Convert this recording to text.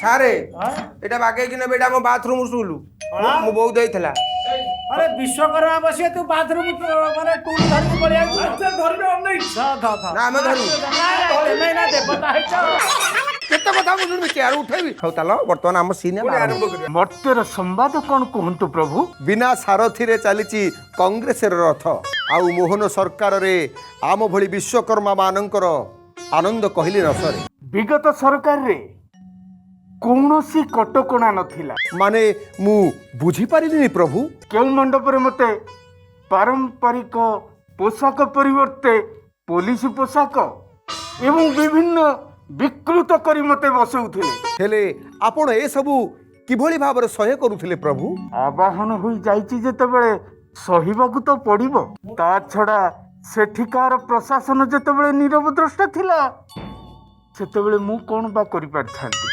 ସାରେ ଏଟା ବାଗେଇକି ନେବେ, ଏଟା ଆମ ବାଥରୁମ ଷ୍ଟୁଲ ମୋ ବୋଉ ଦେଇଥିଲା। अरे विश्वकर्मा बसिए तू बाथरूम माने टूल धरिक पळि आइतु ଧରିବେ ଅନେଇ ନା ଆମେ ଧରୁ तेमे ना देवता हेच କେତେ କଥା ମୁଁ ଶୁଣିବି, ଚେୟାର ଉଠେଇବି। ହଉ ତାଲ ବର୍ତ୍ତମାନ ଆମ ସିନେମା ଆରମ୍ଭ କରିବା। ମର୍ତ୍ତ୍ୟର ସମ୍ବାଦ କ'ଣ କୁହନ୍ତୁ ପ୍ରଭୁ? ବିନା ସାରଥିରେ ଚାଲିଛି କଂଗ୍ରେସର ରଥ, ଆଉ ମୋହନ ସରକାରରେ ଆମ ଭଳି ବିଶ୍ୱକର୍ମା ମାନଙ୍କର ଆନନ୍ଦ କହିଲେ ନ ସରେ। ବିଗତ ସରକାରରେ କୌଣସି କଟକଣା ନଥିଲା। ମାନେ ମୁଁ ବୁଝିପାରିଲିନି ପ୍ରଭୁ। କେଉଁ ମଣ୍ଡପରେ ମୋତେ ପାରମ୍ପରିକ ପୋଷାକ ପରିବର୍ତ୍ତେ ପୋଲିସ ପୋଷାକ ଏବଂ ବିଭିନ୍ନ ବିକୃତ କରି ମୋତେ ବସଉଥିଲେ। ହେଲେ ଆପଣ ଏସବୁ କିଭଳି ଭାବରେ ସହ୍ୟ କରୁଥିଲେ ପ୍ରଭୁ? ଆବାହନ ହୋଇଯାଇଛି ଯେତେବେଳେ ସହିବାକୁ ତ ପଡ଼ିବ। ତା ଛଡ଼ା ସେଠିକାର ପ୍ରଶାସନ ଯେତେବେଳେ ନୀରବ ଦ୍ରଷ୍ଟା ଥିଲା, ସେତେବେଳେ ମୁଁ କ'ଣ ବା କରିପାରିଥାନ୍ତି?